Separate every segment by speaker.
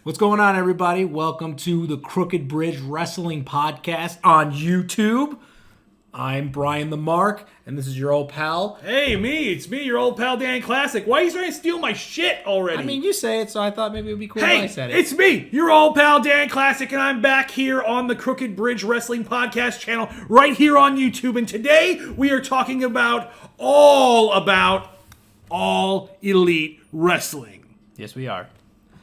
Speaker 1: What's going on, everybody? Welcome to the Crooked Bridge Wrestling Podcast on YouTube. I'm Bryan the Mark, and this is your old pal.
Speaker 2: Hey, it's me, your old pal Dan Classic. Why are you trying to steal my shit already?
Speaker 1: I mean, you say it, so I thought maybe it would be cool if I said it.
Speaker 2: It's me, your old pal Dan Classic, and I'm back here on the Crooked Bridge Wrestling Podcast channel, right here on YouTube. And today we are talking about all elite wrestling.
Speaker 1: Yes, we are.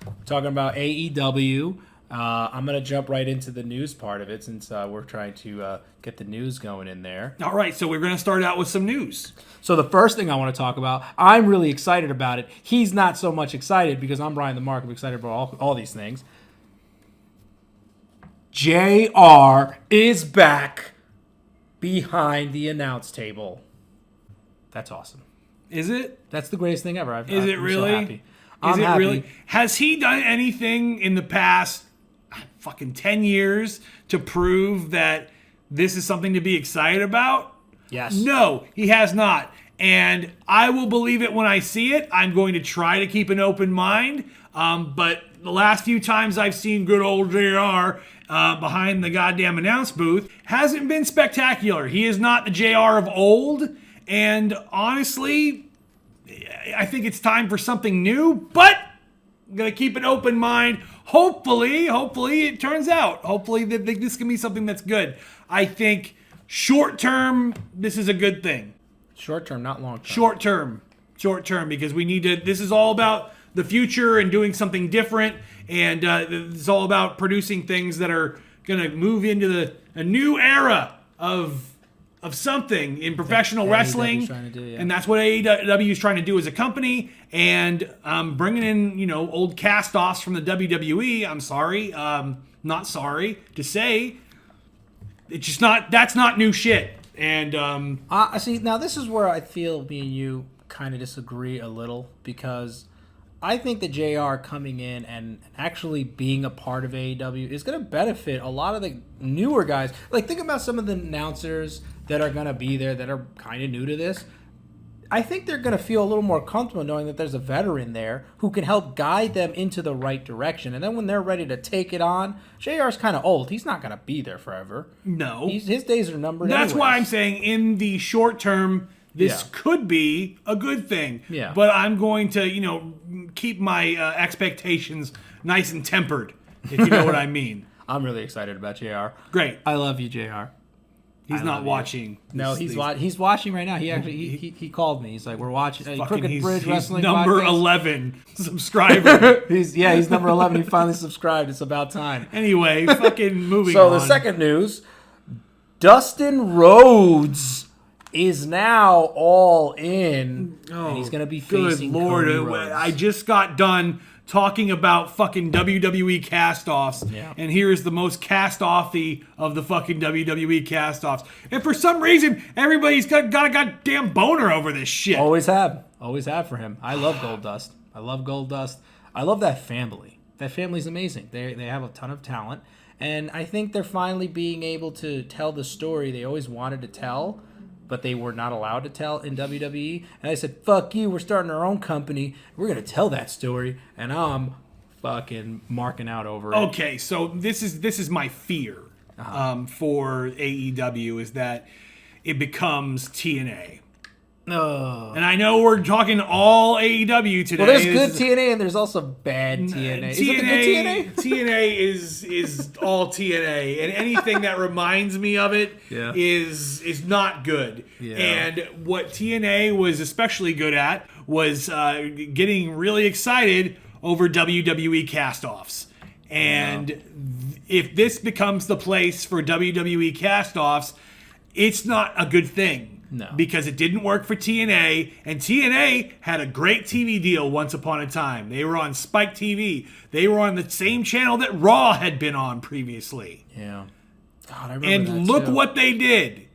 Speaker 1: We're talking about AEW. I'm going to jump right into the news part of it since we're trying to get the news going in there.
Speaker 2: All right, so we're going to start out with some news.
Speaker 1: So the first thing I want to talk about, I'm really excited about it. He's not so much excited because I'm Bryan the Mark. I'm excited about all these things. JR is back behind the announce table. That's awesome.
Speaker 2: Is it?
Speaker 1: That's the greatest thing ever.
Speaker 2: Is it really?
Speaker 1: So happy.
Speaker 2: Is it really? Has he done anything in the past fucking 10 years to prove that this is something to be excited about?
Speaker 1: Yes.
Speaker 2: No, he has not. And I will believe it when I see it. I'm going to try to keep an open mind. But the last few times I've seen good old JR behind the goddamn announce booth hasn't been spectacular. He is not the JR of old. And honestly, I think it's time for something new, but I'm going to keep an open mind. Hopefully it turns out. Hopefully this can be something that's good. I think short term, this is a good thing.
Speaker 1: Short term, not long term.
Speaker 2: Short term, because we need to, this is all about the future and doing something different. And it's all about producing things that are going to move into a new era of something in professional wrestling, and that's what AEW is trying to do as a company, and bringing in old cast-offs from the WWE. I'm sorry, not sorry to say, it's just not. That's not new shit. And
Speaker 1: see, now this is where I feel me and you kind of disagree a little, because I think that JR coming in and actually being a part of AEW is going to benefit a lot of the newer guys. Like, think about some of the announcers that are going to be there that are kind of new to this. I think they're going to feel a little more comfortable knowing that there's a veteran there who can help guide them into the right direction. And then when they're ready to take it on, JR's kind of old. He's not going to be there forever.
Speaker 2: No.
Speaker 1: His days are numbered.
Speaker 2: That's
Speaker 1: anyways.
Speaker 2: why I'm saying in the short term, this could be a good thing.
Speaker 1: Yeah.
Speaker 2: But I'm going to, keep my expectations nice and tempered, if you know what I mean.
Speaker 1: I'm really excited about JR.
Speaker 2: Great.
Speaker 1: I love you, JR.
Speaker 2: He's not watching.
Speaker 1: No, he's watching right now. He actually he called me. He's like, we're watching Crooked Bridge Wrestling.
Speaker 2: He's number 11 subscriber.
Speaker 1: he's number 11. He finally subscribed. It's about time.
Speaker 2: Anyway, fucking moving on.
Speaker 1: So the second news, Dustin Rhodes is now all in, and he's going to be facing Cody Rhodes.
Speaker 2: I just got done talking about fucking WWE cast-offs, and here's the most cast-offy of the fucking WWE cast-offs. And for some reason, everybody's got a goddamn boner over this shit.
Speaker 1: Always have for him. I love Goldust. I love that family. That family's amazing. They have a ton of talent, and I think they're finally being able to tell the story they always wanted to tell, but they were not allowed to tell in WWE. And I said, fuck you, we're starting our own company. We're going to tell that story. And I'm fucking marking out over it.
Speaker 2: Okay, so this is my fear for AEW, is that it becomes TNA. And I know we're talking all AEW today.
Speaker 1: Well, there's good TNA and there's also bad TNA. Is it the good TNA?
Speaker 2: TNA is all TNA, and anything that reminds me of it is not good. Yeah. And what TNA was especially good at was getting really excited over WWE cast-offs. And if this becomes the place for WWE cast-offs, it's not a good thing.
Speaker 1: No.
Speaker 2: Because it didn't work for TNA, and TNA had a great TV deal once upon a time. They were on Spike TV. They were on the same channel that Raw had been on previously.
Speaker 1: Yeah. God, I remember
Speaker 2: and
Speaker 1: that
Speaker 2: look
Speaker 1: too.
Speaker 2: What they did.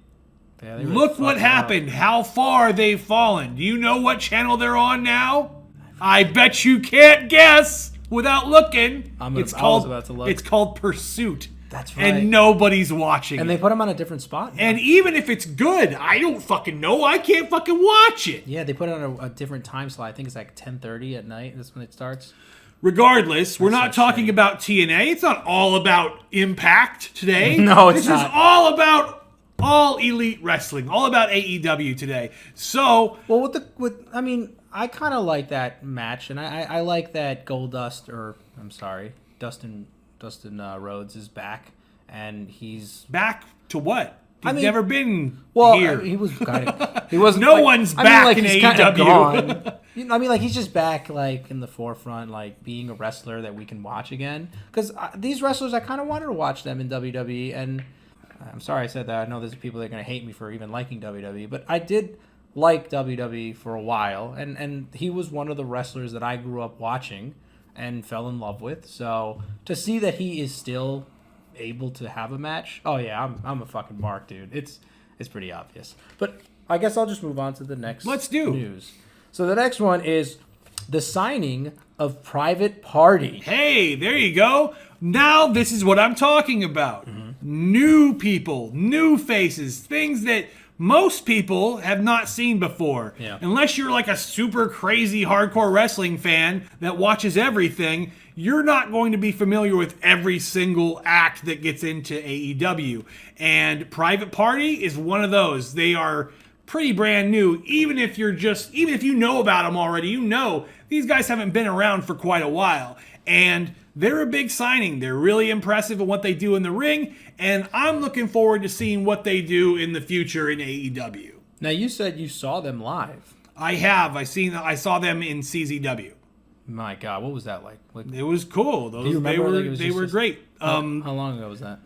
Speaker 1: Yeah, they really
Speaker 2: look what happened. How far they've fallen. Do you know what channel they're on now? I bet you can't guess without looking.
Speaker 1: I was about to look.
Speaker 2: It's called Pursuit.
Speaker 1: That's right.
Speaker 2: And nobody's watching
Speaker 1: and
Speaker 2: it.
Speaker 1: they put him on a different spot.
Speaker 2: And even if it's good, I don't fucking know. I can't fucking watch it.
Speaker 1: Yeah, they put it on a different time slot. I think it's like 10:30 at night. That's when it starts.
Speaker 2: Regardless, we're not
Speaker 1: such
Speaker 2: talking
Speaker 1: shame.
Speaker 2: about TNA. It's not all about Impact today.
Speaker 1: No, it's
Speaker 2: this
Speaker 1: not.
Speaker 2: is all about all elite wrestling, all about AEW today. So,
Speaker 1: Well, I mean, I kind of like that match, and I like that Dustin Rhodes is back, and he's
Speaker 2: back to what? He's
Speaker 1: I mean,
Speaker 2: never been
Speaker 1: well.
Speaker 2: here.
Speaker 1: He was kind of. He wasn't.
Speaker 2: No
Speaker 1: like,
Speaker 2: one's
Speaker 1: I mean,
Speaker 2: back
Speaker 1: like,
Speaker 2: in
Speaker 1: he's kind of
Speaker 2: AEW.
Speaker 1: gone. I mean, like he's just back, like in the forefront, like being a wrestler that we can watch again. Because these wrestlers, I kind of wanted to watch them in WWE, and I'm sorry I said that. I know there's people that are gonna hate me for even liking WWE, but I did like WWE for a while, and he was one of the wrestlers that I grew up watching and fell in love with. So to see that he is still able to have a match, oh yeah, I'm a fucking mark, dude. It's pretty obvious. But I guess I'll just move on to the next news. So the next one is the signing of Private Party.
Speaker 2: Hey, there you go. Now this is what I'm talking about. New people, new faces, things that most people have not seen before.
Speaker 1: Yeah.
Speaker 2: Unless you're like a super crazy hardcore wrestling fan that watches everything, you're not going to be familiar with every single act that gets into AEW. And Private Party is one of those. They are pretty brand new. Even if you know about them already, you know these guys haven't been around for quite a while. And they're a big signing. They're really impressive in what they do in the ring, and I'm looking forward to seeing what they do in the future in AEW.
Speaker 1: Now you said you saw them live.
Speaker 2: I have. I saw them in CZW.
Speaker 1: My God, what was that like?
Speaker 2: It was cool.
Speaker 1: Do you remember,
Speaker 2: They were great.
Speaker 1: How long ago was that?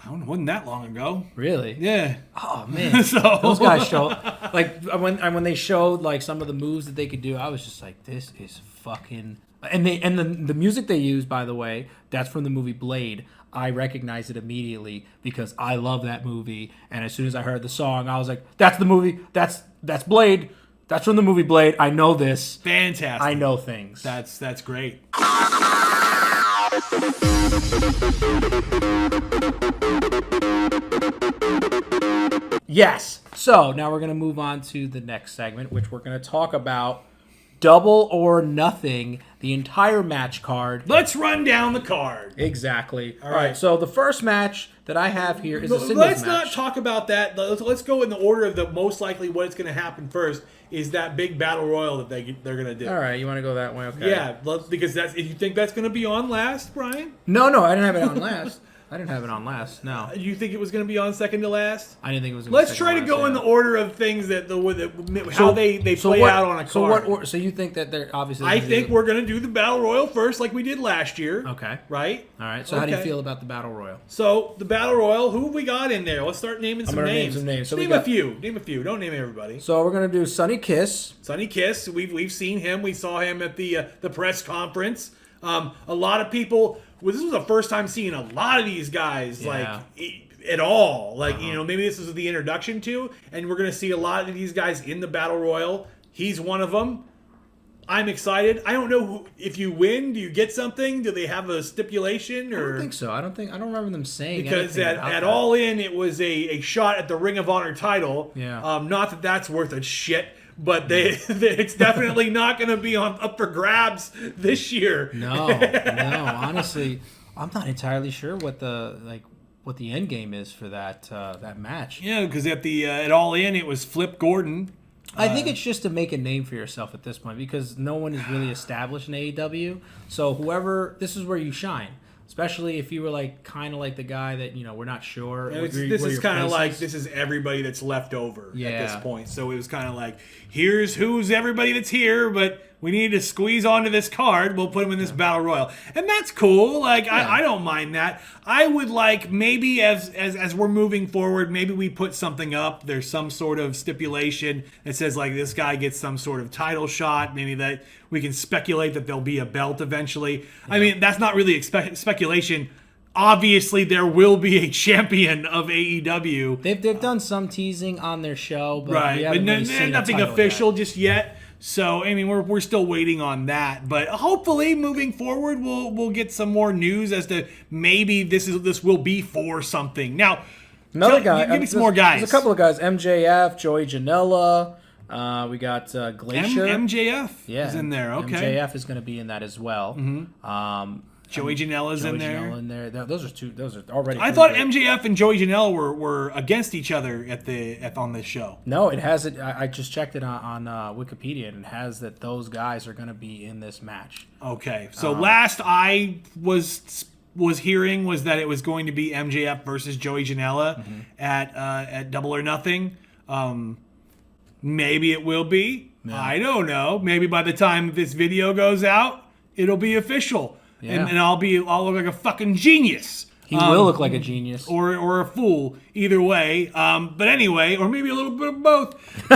Speaker 2: I don't know. It wasn't that long ago.
Speaker 1: Really?
Speaker 2: Yeah.
Speaker 1: Oh man,
Speaker 2: So
Speaker 1: those guys show like when they showed like some of the moves that they could do. I was just like, this is fucking. And the music they use, by the way, that's from the movie Blade. I recognized it immediately because I love that movie. And as soon as I heard the song, I was like, "That's the movie. That's Blade. That's from the movie Blade. I know this.
Speaker 2: Fantastic.
Speaker 1: I know things."
Speaker 2: That's great.
Speaker 1: Yes. So now we're gonna move on to the next segment, which we're gonna talk about Double or Nothing, the entire match card.
Speaker 2: Let's run down the card.
Speaker 1: Exactly. All
Speaker 2: right.
Speaker 1: right. So the first match that I have here is a singles
Speaker 2: Let's
Speaker 1: match.
Speaker 2: not talk about that. Let's go in the order of the most likely what's going to happen first is that big battle royal that they're going to do.
Speaker 1: All right. You want to go that way? Okay.
Speaker 2: Yeah, because you think that's going to be on last, Bryan?
Speaker 1: No, I didn't have it on last. I didn't have it on last. No.
Speaker 2: You think it was going to be on second to last?
Speaker 1: I didn't think it was. Gonna be
Speaker 2: Let's
Speaker 1: second
Speaker 2: try to
Speaker 1: last,
Speaker 2: go
Speaker 1: yeah.
Speaker 2: in the order of things that how they play out on a card.
Speaker 1: So you think that they're obviously?
Speaker 2: I think we're going to do the battle royal first, like we did last year.
Speaker 1: Okay.
Speaker 2: Right.
Speaker 1: All right. So how do you feel about the battle royal?
Speaker 2: So the battle royal, who have we got in there? Let's start naming some names.
Speaker 1: So
Speaker 2: name a few. Name a few. Don't name everybody.
Speaker 1: So we're gonna do Sonny Kiss.
Speaker 2: Sonny Kiss. We've seen him. We saw him at the press conference. A lot of people. Well, this was the first time seeing a lot of these guys at all. Like maybe this is the introduction to, and we're gonna see a lot of these guys in the battle royal. He's one of them. I'm excited. I don't know if you win, do you get something? Do they have a stipulation? Or
Speaker 1: I don't think so. I don't remember them saying
Speaker 2: because
Speaker 1: anything
Speaker 2: at
Speaker 1: about
Speaker 2: All In it was a shot at the Ring of Honor title.
Speaker 1: Yeah.
Speaker 2: Not that that's worth a shit. But it's definitely not going to be up for grabs this year.
Speaker 1: No. Honestly, I'm not entirely sure what the end game is for that match.
Speaker 2: Yeah, because at All In it was Flip Gordon.
Speaker 1: I think it's just to make a name for yourself at this point because no one is really established in AEW. So this is where you shine. Especially if you were kind of like the guy that we're not sure.
Speaker 2: This is kind of like this is everybody that's left over at this point. So it was kind of like here's who's everybody that's here, but we need to squeeze onto this card. We'll put them in this battle royal, and that's cool. I don't mind that. I would like maybe as we're moving forward, maybe we put something up. There's some sort of stipulation that says this guy gets some sort of title shot. Maybe that we can speculate that there'll be a belt eventually. Yeah. I mean, that's not really speculation. Obviously, there will be a champion of AEW.
Speaker 1: They've done some teasing on their show, but
Speaker 2: right,
Speaker 1: we haven't really seen
Speaker 2: nothing official just yet. So I mean, we're still waiting on that. But hopefully, moving forward, we'll get some more news as to maybe this will be for something. Now,
Speaker 1: another guy.
Speaker 2: Give me some more guys.
Speaker 1: There's a couple of guys: MJF, Joey Janela. We got Glacier.
Speaker 2: MJF is in there. Okay.
Speaker 1: MJF is going to be in that as well.
Speaker 2: Joey Janela's in there.
Speaker 1: Janela in there. Those are already.
Speaker 2: I thought MJF and Joey Janela were against each other on this show.
Speaker 1: No, it has it. I just checked it on Wikipedia, and it has that those guys are going to be in this match.
Speaker 2: Okay, so last I was hearing was that it was going to be MJF versus Joey Janela at Double or Nothing. Maybe it will be. Yeah. I don't know. Maybe by the time this video goes out, it'll be official. Yeah. And I'll look like a fucking genius.
Speaker 1: He will look like a genius.
Speaker 2: Or a fool, either way. But anyway, or maybe a little bit of both.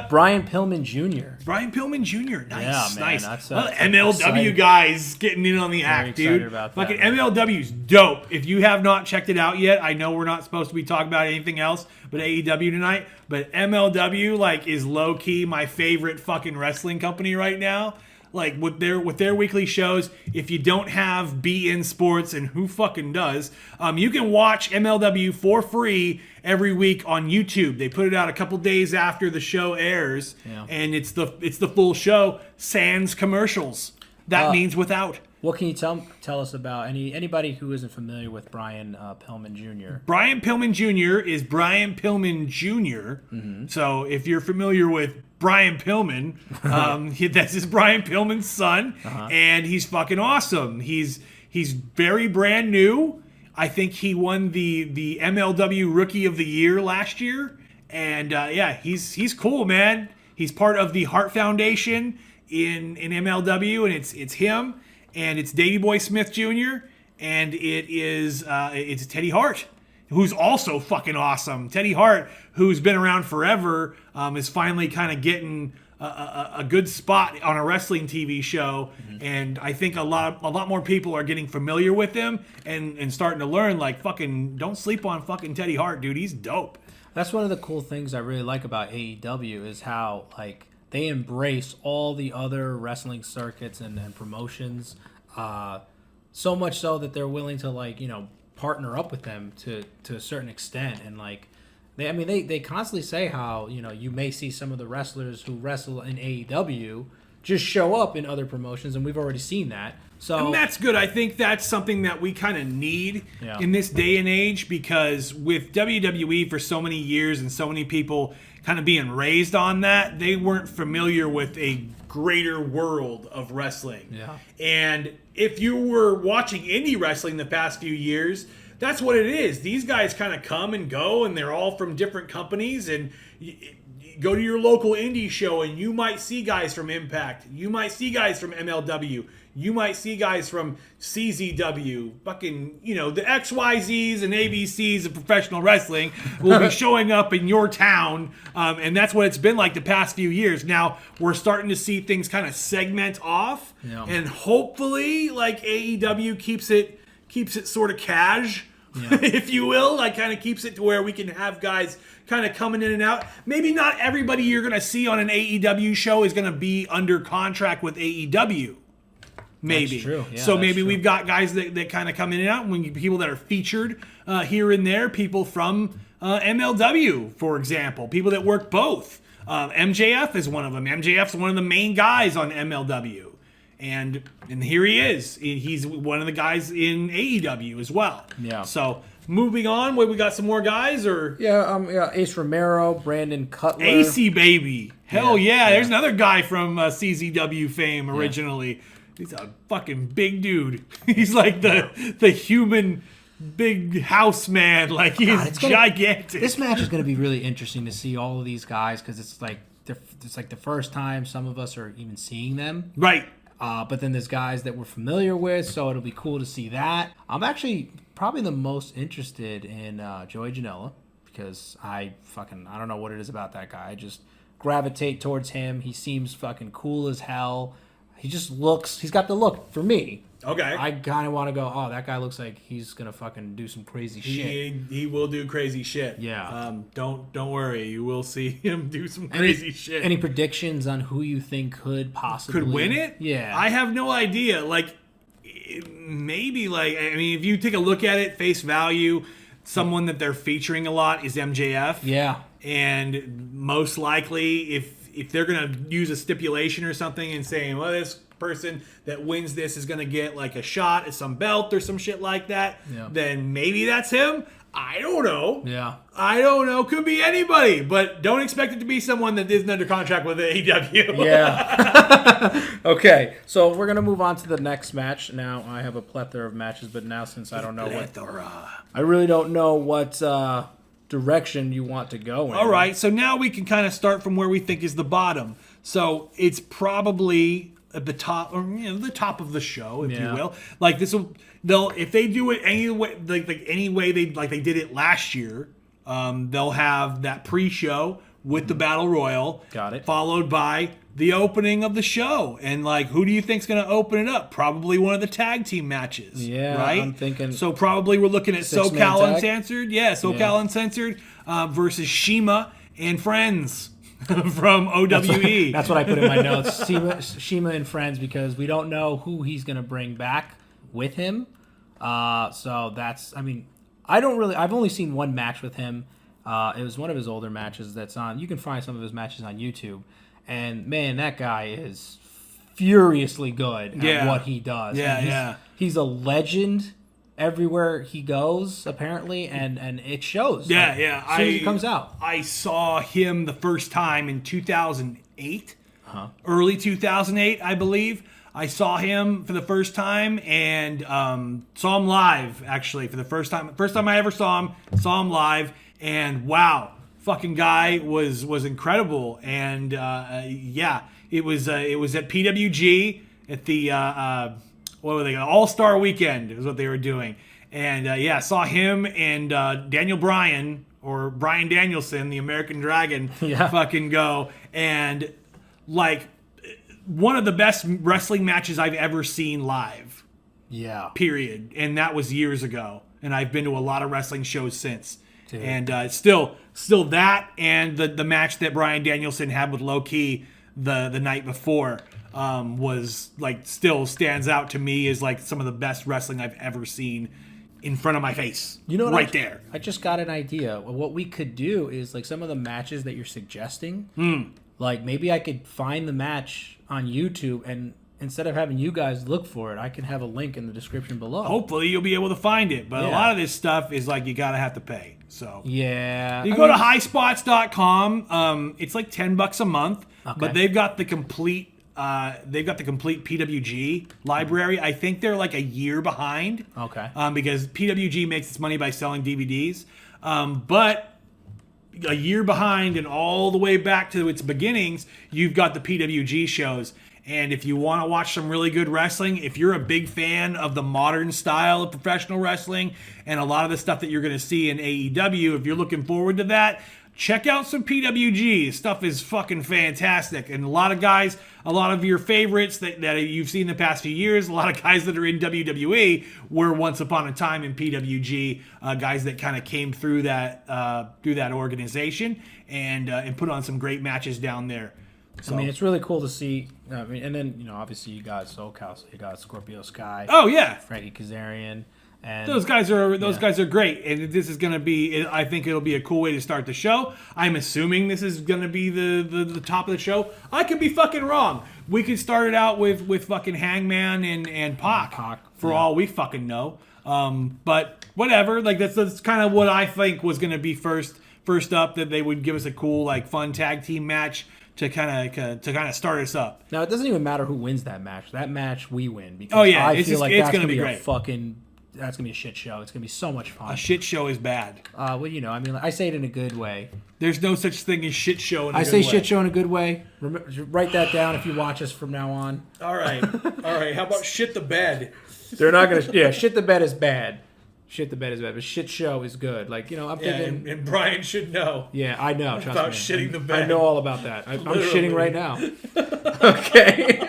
Speaker 1: Brian Pillman Jr.
Speaker 2: Brian Pillman Jr. Nice,
Speaker 1: yeah, man,
Speaker 2: nice.
Speaker 1: That's
Speaker 2: MLW
Speaker 1: exciting.
Speaker 2: Guys getting in on the act, dude.
Speaker 1: About
Speaker 2: fucking
Speaker 1: that,
Speaker 2: MLW's dope. If you have not checked it out yet, I know we're not supposed to be talking about anything else but AEW tonight. But MLW is low key my favorite fucking wrestling company right now. Like with their weekly shows, if you don't have BN Sports, and who fucking does, you can watch MLW for free every week on YouTube. They put it out a couple days after the show airs, and it's the full show sans commercials. That means without.
Speaker 1: What can you tell us about anybody who isn't familiar with Brian Pillman Jr.?
Speaker 2: Brian Pillman Jr. is Brian Pillman Jr. Mm-hmm. So if you're familiar with Brian Pillman, that's his Brian Pillman's son, and he's fucking awesome. He's very brand new. I think he won the MLW Rookie of the Year last year, and he's cool, man. He's part of the Hart Foundation in MLW, and it's him. And it's Davey Boy Smith Jr. and it's Teddy Hart, who's also fucking awesome. Teddy Hart, who's been around forever, is finally kind of getting a good spot on a wrestling TV show, and I think a lot more people are getting familiar with him and starting to learn, like, fucking don't sleep on fucking Teddy Hart, dude. He's dope.
Speaker 1: That's one of the cool things I really like about AEW is how, like, they embrace all the other wrestling circuits and promotions, so much so that they're willing to, like, partner up with them to a certain extent. And, like, they constantly say how, you may see some of the wrestlers who wrestle in AEW just show up in other promotions, and we've already seen that. So,
Speaker 2: and that's good. I think that's something that we kind of need in this day and age, because with WWE for so many years and so many people kind of being raised on that, they weren't familiar with a greater world of wrestling. Yeah. And if you were watching indie wrestling the past few years, that's what it is. These guys kind of come and go, and they're all from different companies, and you go to your local indie show and you might see guys from Impact. You might see guys from MLW. You might see guys from CZW, fucking, the XYZs and ABCs of professional wrestling will be showing up in your town, and that's what it's been like the past few years. Now, we're starting to see things kind of segment off, and hopefully, like, AEW keeps it sort of cash, if you will, like, kind of keeps it to where we can have guys kind of coming in and out. Maybe not everybody you're going to see on an AEW show is going to be under contract with AEW. Maybe.
Speaker 1: That's true. Yeah,
Speaker 2: so maybe we've got guys that kind of come in and out. When people that are featured here and there, people from MLW, for example, people that work both. MJF is one of them. MJF's one of the main guys on MLW. And here he is. He's one of the guys in AEW as well. Yeah. So moving on, we got some more guys, or
Speaker 1: Ace Romero, Brandon Cutler,
Speaker 2: AC baby. Hell yeah. There's another guy from CZW fame originally. Yeah. He's a fucking big dude. He's like the human big house man. Like, he's gigantic.
Speaker 1: This match is going to be really interesting to see all of these guys, because it's like the first time some of us are even seeing them.
Speaker 2: Right.
Speaker 1: But then there's guys that we're familiar with, so it'll be cool to see that. I'm actually probably the most interested in Joey Janela, because I don't know what it is about that guy. I just gravitate towards him. He seems fucking cool as hell. He's got the look for me.
Speaker 2: Okay.
Speaker 1: I kind of want to go, that guy looks like he's going to fucking do some crazy shit.
Speaker 2: He will do crazy shit.
Speaker 1: Yeah.
Speaker 2: Don't worry. You will see him do some crazy shit.
Speaker 1: Any predictions on who you think could possibly...
Speaker 2: Could win it?
Speaker 1: Yeah.
Speaker 2: I have no idea. Like, maybe, like, I mean, if you take a look at it, face value, someone that they're featuring a lot is MJF.
Speaker 1: Yeah.
Speaker 2: And most likely, if they're going to use a stipulation or something and saying, well, this person that wins this is going to get like a shot at some belt or some shit like that, then maybe that's him. I don't know.
Speaker 1: Yeah.
Speaker 2: I don't know. Could be anybody, but don't expect it to be someone that isn't under contract with AEW.
Speaker 1: Yeah. Okay, so we're going to move on to the next match. Now, I have a plethora of matches, but now since I don't know I really don't know what direction you want to go in.
Speaker 2: All right, so now we can kind of start from where we think is the bottom. So it's probably at the top, or the top of the show, if you will. Like if they do it any way, like any way they did it last year, they'll have that pre-show with the Battle Royal.
Speaker 1: Got it.
Speaker 2: Followed by the opening of the show. And who do you think's going to open it up? Probably one of the tag team matches.
Speaker 1: Yeah,
Speaker 2: right?
Speaker 1: I'm thinking.
Speaker 2: So probably we're looking at SoCal Uncensored. Yeah, SoCal Uncensored versus Cima and Friends from OWE.
Speaker 1: That's what I put in my notes. Cima and Friends, because we don't know who he's going to bring back with him. So that's, I've only seen one match with him. It was one of his older matches that's on. You can find some of his matches on YouTube. And, man, that guy is furiously good at what he does. He's a legend everywhere he goes, apparently, and it shows.
Speaker 2: As
Speaker 1: soon as he comes out.
Speaker 2: I saw him the first time in 2008. Early 2008, I believe. I saw him for the first time and saw him live, actually, for the first time. First time I ever saw him live, and wow, fucking guy was incredible. And it was at PWG at the what were they? All-Star Weekend is what they were doing. And saw him and Daniel Bryan, or Bryan Danielson, the American Dragon, fucking go. And one of the best wrestling matches I've ever seen live.
Speaker 1: Yeah.
Speaker 2: Period. And that was years ago. And I've been to a lot of wrestling shows since. Dude. And still that and the match that Bryan Danielson had with Low Ki the night before was still stands out to me as some of the best wrestling I've ever seen in front of my face. You know what? Right there.
Speaker 1: I just got an idea. What we could do is some of the matches that you're suggesting. Maybe I could find the match on YouTube, and instead of having you guys look for it, I can have a link in the description below.
Speaker 2: Hopefully you'll be able to find it. But a lot of this stuff is you gotta have to pay. So you go to highspots.com. It's $10 a month, but they've got the complete PWG library. I think they're a year behind.
Speaker 1: Okay.
Speaker 2: Because PWG makes its money by selling DVDs. But a year behind and all the way back to its beginnings, you've got the PWG shows. And if you want to watch some really good wrestling, if you're a big fan of the modern style of professional wrestling and a lot of the stuff that you're going to see in AEW, if you're looking forward to that, check out some PWG. Stuff is fucking fantastic. And a lot of guys, a lot of your favorites that you've seen the past few years, a lot of guys that are in WWE were once upon a time in PWG, guys that kind of came through that organization and put on some great matches down there. So.
Speaker 1: It's really cool to see. And then, obviously you got SoCal, so you got Scorpio Sky.
Speaker 2: Oh, yeah.
Speaker 1: Frankie Kazarian. And
Speaker 2: those guys are great, and this is going to be. I think it'll be a cool way to start the show. I'm assuming this is going to be the top of the show. I could be fucking wrong. We could start it out with fucking Hangman and Pac for all we fucking know. But whatever. That's kind of what I think was going to be first up. That they would give us a cool fun tag team match to kind of start us up.
Speaker 1: Now it doesn't even matter who wins that match. That match we win because I feel like that's going to be great. That's going to be a shit show. It's going to be so much fun.
Speaker 2: A shit show is bad.
Speaker 1: I say it in a good way.
Speaker 2: There's no such thing as shit show in a good way.
Speaker 1: I say shit show in a good way. Write that down if you watch us from now on.
Speaker 2: All right. How about shit the bed?
Speaker 1: They're not going to... Yeah, shit the bed is bad. Shit the bed is bad, but shit show is good. I'm thinking...
Speaker 2: and Bryan should know.
Speaker 1: Yeah, I know. Trust
Speaker 2: about
Speaker 1: me.
Speaker 2: Shitting the bed.
Speaker 1: I know all about that. I'm shitting right now. Okay.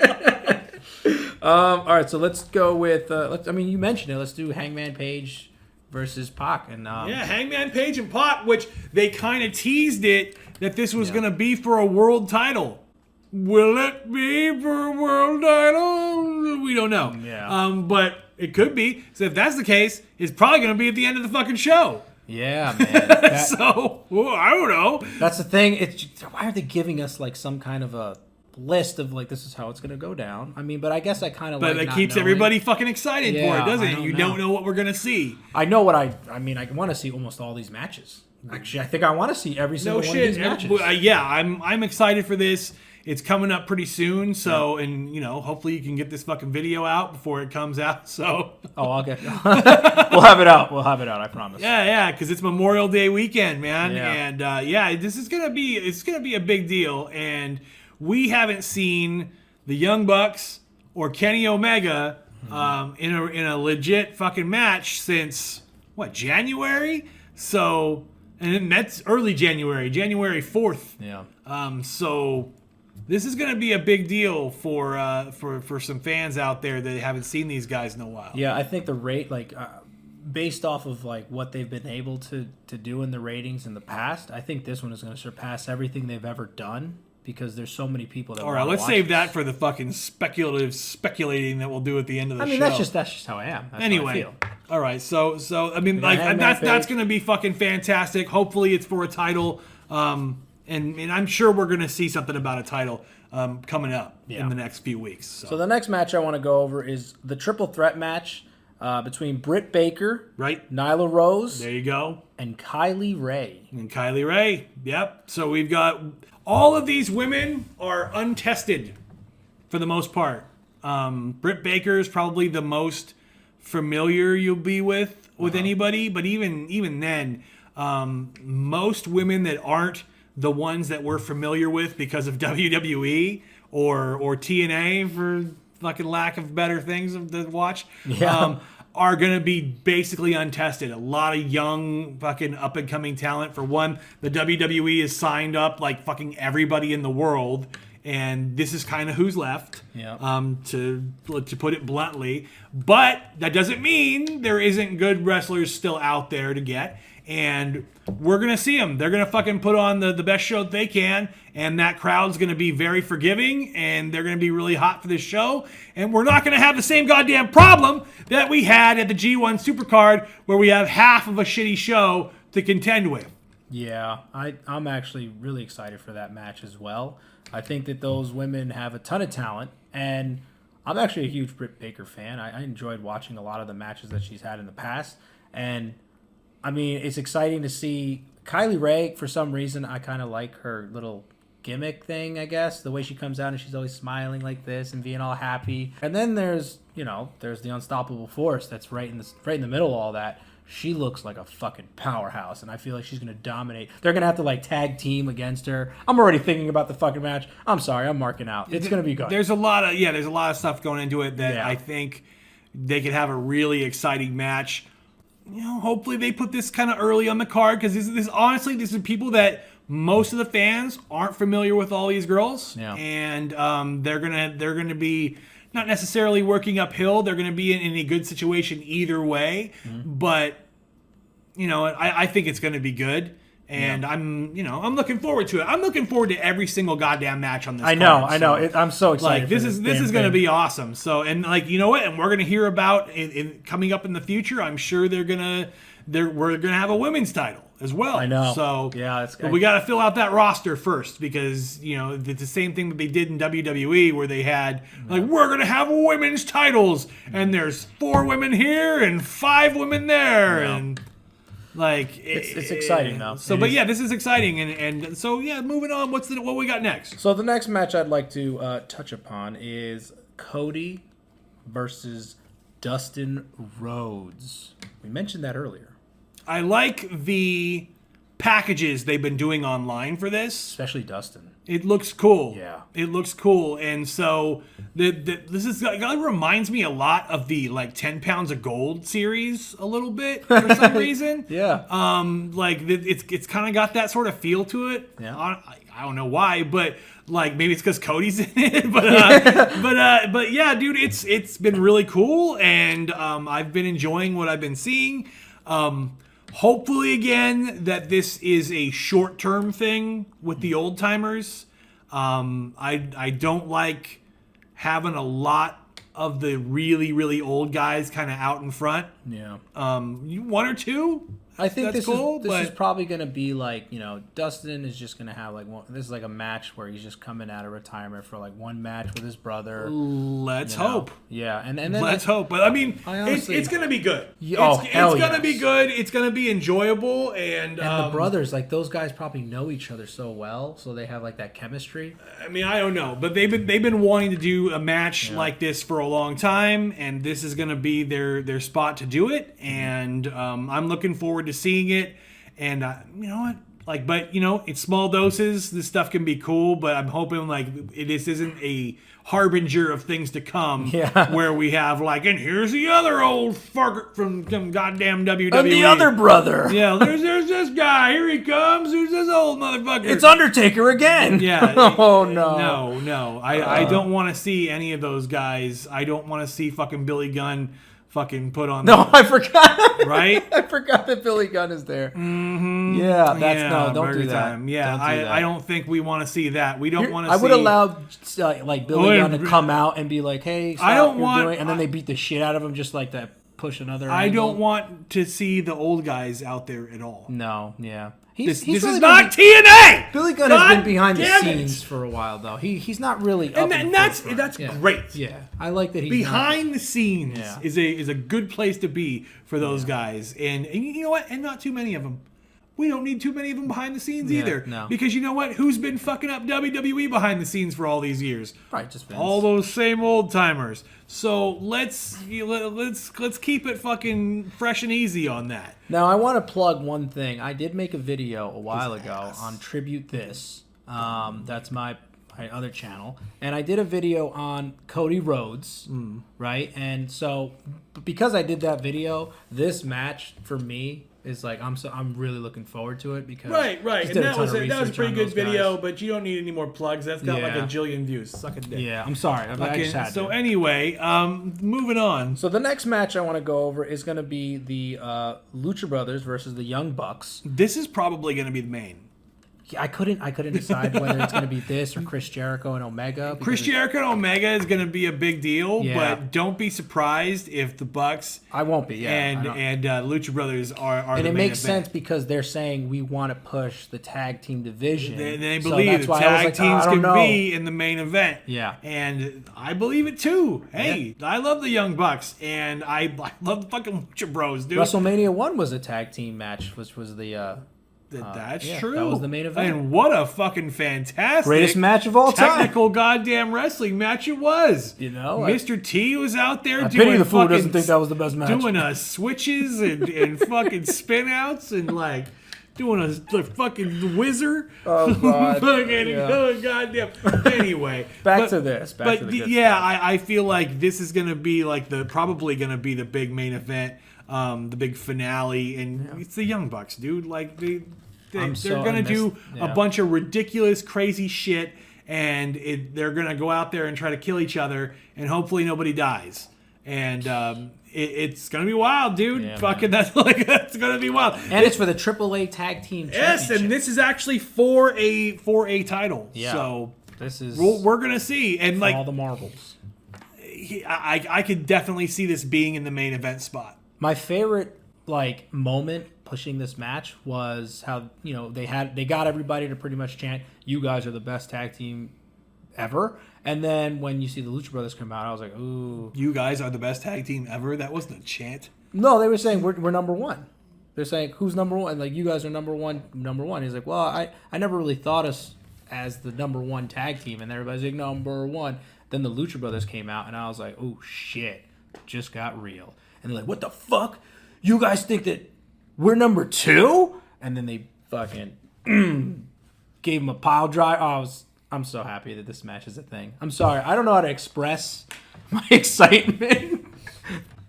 Speaker 1: All right, so let's go with. You mentioned it. Let's do Hangman Page versus Pac, and
Speaker 2: Hangman Page and Pac, which they kind of teased it that this was going to be for a world title. Will it be for a world title? We don't know.
Speaker 1: Yeah.
Speaker 2: But it could be. So if that's the case, it's probably going to be at the end of the fucking show.
Speaker 1: Yeah, man.
Speaker 2: So, well, I don't know.
Speaker 1: That's the thing. It's why are they giving us like some kind of a list of like this is how it's gonna go down? I mean, but I guess I kind of
Speaker 2: But
Speaker 1: like
Speaker 2: it
Speaker 1: not
Speaker 2: keeps
Speaker 1: knowing.
Speaker 2: everybody fucking excited for it,
Speaker 1: Yeah,
Speaker 2: doesn't
Speaker 1: I
Speaker 2: it?
Speaker 1: don't
Speaker 2: You
Speaker 1: know.
Speaker 2: don't know what we're gonna see.
Speaker 1: I know what I mean. I want to see almost all these matches. Actually, I think I want to see every single one of these matches.
Speaker 2: Yeah, I'm excited for this. It's coming up pretty soon, so and hopefully you can get this fucking video out before it comes out. So
Speaker 1: I'll get. We'll have it out. We'll have it out. I promise.
Speaker 2: yeah, because it's Memorial Day weekend, man,
Speaker 1: Yeah.
Speaker 2: and this is gonna be a big deal. And we haven't seen the Young Bucks or Kenny Omega in a legit fucking match since what, January? So. And that's early January 4th.
Speaker 1: Yeah.
Speaker 2: So this is going to be a big deal for some fans out there that haven't seen these guys in a while.
Speaker 1: Yeah, I think the rate, like, based off of like what they've been able to do in the ratings in the past, I think this one is going to surpass everything they've ever done because there's so many people that.
Speaker 2: All right, let's save that for the fucking speculating that we'll do at the end of the show.
Speaker 1: I mean, that's just how I am. That's
Speaker 2: anyway.
Speaker 1: how I feel.
Speaker 2: All right, so I mean, like that's going to be fucking fantastic. Hopefully, it's for a title, and I'm sure we're going to see something about a title coming up in the next few weeks.
Speaker 1: So the next match I want to go over is the triple threat match between Britt Baker,
Speaker 2: right,
Speaker 1: Nyla Rose,
Speaker 2: there you go,
Speaker 1: and Kylie Rae.
Speaker 2: Yep. So we've got all of these women are untested for the most part. Britt Baker is probably the most familiar you'll be with anybody, but even then, most women that aren't the ones that we're familiar with because of WWE or TNA for fucking lack of better things to watch, are going to be basically untested. A lot of young fucking up and coming talent. For one, the WWE has signed up like fucking everybody in the world. And this is kind of who's left, to put it bluntly. But that doesn't mean there isn't good wrestlers still out there to get. And we're going to see them. They're going to fucking put on the best show that they can. And that crowd's going to be very forgiving. And they're going to be really hot for this show. And we're not going to have the same goddamn problem that we had at the G1 Supercard where we have half of a shitty show to contend with.
Speaker 1: Yeah, I'm actually really excited for that match as well. I think that those women have a ton of talent, and I'm actually a huge Britt Baker fan. I enjoyed watching a lot of the matches that she's had in the past, and I mean, it's exciting to see Kylie Rae. For some reason, I kind of like her little gimmick thing, I guess, the way she comes out and she's always smiling like this and being all happy. And then there's the Unstoppable Force that's right in the middle of all that. She looks like a fucking powerhouse, and I feel like she's going to dominate. They're going to have to, like, tag team against her. I'm already thinking about the fucking match. I'm sorry. I'm marking out. It's going to be good.
Speaker 2: There's a lot of stuff going into it that I think they could have a really exciting match. Hopefully they put this kind of early on the card because this is people that most of the fans aren't familiar with all these girls.
Speaker 1: Yeah.
Speaker 2: And they're going to be not necessarily working uphill. They're going to be in a good situation either way. Mm-hmm. But I think it's going to be good, and I'm looking forward to it. I'm looking forward to every single goddamn match on this. I
Speaker 1: know. I'm so excited.
Speaker 2: Like this is going to be awesome. So and like you know what, and we're going to hear about in coming up in the future. I'm sure we're going to have a women's title as well.
Speaker 1: I know.
Speaker 2: So
Speaker 1: yeah,
Speaker 2: but we got to fill out that roster first because it's the same thing that they did in WWE where they had like we're going to have women's titles and there's 4 women here and 5 women there and. Like
Speaker 1: it's exciting though.
Speaker 2: So, this is exciting, and so moving on. What we got next?
Speaker 1: So the next match I'd like to touch upon is Cody versus Dustin Rhodes. We mentioned that earlier.
Speaker 2: I like the packages they've been doing online for this,
Speaker 1: especially Dustin.
Speaker 2: It looks cool.
Speaker 1: Yeah,
Speaker 2: it looks cool, and so this reminds me a lot of the like 10 Pounds of Gold series a little bit for some reason.
Speaker 1: Yeah.
Speaker 2: It's kind of got that sort of feel to it.
Speaker 1: Yeah.
Speaker 2: I don't know why, but like maybe it's because Cody's in it. But yeah, dude, it's been really cool, and I've been enjoying what I've been seeing. Hopefully, again, that this is a short-term thing with the old-timers. I don't like having a lot of the really, really old guys kind of out in front.
Speaker 1: Yeah.
Speaker 2: 1 or 2,
Speaker 1: I think
Speaker 2: That's
Speaker 1: this
Speaker 2: cool,
Speaker 1: is probably going to be like, Dustin is just going to have like this is like a match where he's just coming out of retirement for like one match with his brother.
Speaker 2: Let's hope.
Speaker 1: Yeah, and then
Speaker 2: let's hope. But I mean,
Speaker 1: honestly,
Speaker 2: it's going to be good.
Speaker 1: It's
Speaker 2: going to be good. It's going to be enjoyable, and
Speaker 1: the brothers, like those guys, probably know each other so well, so they have like that chemistry.
Speaker 2: I mean, I don't know, but they've been wanting to do a match like this for a long time, and this is going to be their spot to do it, and I'm looking forward to seeing it. And you know what? Like, but it's small doses. This stuff can be cool, but I'm hoping like this isn't a harbinger of things to come.
Speaker 1: Yeah.
Speaker 2: Where we have like, and here's the other old fucker from goddamn WWE.
Speaker 1: And the other brother.
Speaker 2: Yeah, there's this guy. Here he comes. Who's this old motherfucker?
Speaker 1: It's Undertaker again.
Speaker 2: Yeah.
Speaker 1: Oh no.
Speaker 2: No. I don't want to see any of those guys. I don't want to see fucking Billy Gunn fucking put on.
Speaker 1: No, I forgot.
Speaker 2: Right?
Speaker 1: I forgot that Billy Gunn is there. Mm-hmm. Yeah, don't do that.
Speaker 2: Time. Yeah, I don't think we want to see that. We don't want to see.
Speaker 1: I would allow like Billy Gunn to come out and be like, "Hey, stop,
Speaker 2: I don't want,"
Speaker 1: and then they beat the shit out of him just like that. Push another.
Speaker 2: I
Speaker 1: angle.
Speaker 2: don't want to see the old guys out there at all.
Speaker 1: No, yeah.
Speaker 2: This really is not TNA.
Speaker 1: Billy Gunn has been behind the scenes for a while, though. He's not really,
Speaker 2: and that's great.
Speaker 1: Yeah, I like that he's
Speaker 2: behind the scenes is a good place to be for those guys, and you know what? And not too many of them. We don't need too many of them behind the scenes either.
Speaker 1: No.
Speaker 2: Because you know what? Who's been fucking up WWE behind the scenes for all these years?
Speaker 1: Right, just Vince.
Speaker 2: All those same old timers. So let's keep it fucking fresh and easy on that.
Speaker 1: Now I want to plug one thing. I did make a video a while ago on Tribute This. That's my other channel, and I did a video on Cody Rhodes, right? And so because I did that video, this match for me is like I'm really looking forward to it because
Speaker 2: right, and that was a pretty good video, but you don't need any more plugs. That's got like a jillion views. Suck a dick.
Speaker 1: Yeah, I'm sorry. I just had
Speaker 2: so anyway, moving on.
Speaker 1: So the next match I want to go over is going to be the Lucha Brothers versus the Young Bucks.
Speaker 2: This is probably going to be the main.
Speaker 1: I couldn't decide whether it's going to be this or Chris Jericho and Omega.
Speaker 2: Chris Jericho and Omega is going to be a big deal, but don't be surprised if the Bucks.
Speaker 1: I won't be. Yeah,
Speaker 2: and Lucha Brothers are.
Speaker 1: And
Speaker 2: the
Speaker 1: it
Speaker 2: main
Speaker 1: makes
Speaker 2: event.
Speaker 1: sense because they're saying we want to push the tag team division.
Speaker 2: They believe the tag teams can be in the main event.
Speaker 1: Yeah,
Speaker 2: and I believe it too. Hey, I love the Young Bucks, and I love the fucking Lucha Bros, dude.
Speaker 1: WrestleMania 1 was a tag team match, which was the.
Speaker 2: That's true.
Speaker 1: That was the main event.
Speaker 2: And what a fucking fantastic
Speaker 1: greatest match of all time.
Speaker 2: Technical goddamn wrestling match it was. Mr. T was out there doing
Speaker 1: pity the fool doesn't think that was the best match.
Speaker 2: Doing switches and fucking spin outs and like doing a fucking whizzer.
Speaker 1: Oh god.
Speaker 2: Goddamn. Anyway,
Speaker 1: back to this.
Speaker 2: I feel like this is gonna be like probably gonna be the big main event. The big finale, and it's the Young Bucks, dude. Like they're gonna do a bunch of ridiculous, crazy shit, and they're gonna go out there and try to kill each other, and hopefully nobody dies. And it's gonna be wild, dude.
Speaker 1: Yeah,
Speaker 2: that's gonna be wild.
Speaker 1: And it's for the AAA Tag Team Championship.
Speaker 2: Yes, and this is actually for a title.
Speaker 1: Yeah.
Speaker 2: So
Speaker 1: this is
Speaker 2: we're gonna see, and like
Speaker 1: all the marbles.
Speaker 2: I could definitely see this being in the main event spot.
Speaker 1: My favorite moment pushing this match was how they got everybody to pretty much chant, "You guys are the best tag team ever." And then when you see the Lucha Brothers come out, I was like, "Ooh,
Speaker 2: you guys are the best tag team ever." That wasn't a chant.
Speaker 1: No, they were saying we're number one. They're saying who's number one, and like you guys are number one. He's like, well, I never really thought us as the number one tag team, and everybody's like number one. Then the Lucha Brothers came out, and I was like, oh shit, just got real. And they're like, what the fuck? You guys think that we're number two? And then they fucking gave him a pile drive. Oh, I'm so happy that this match is a thing. I'm sorry. I don't know how to express my excitement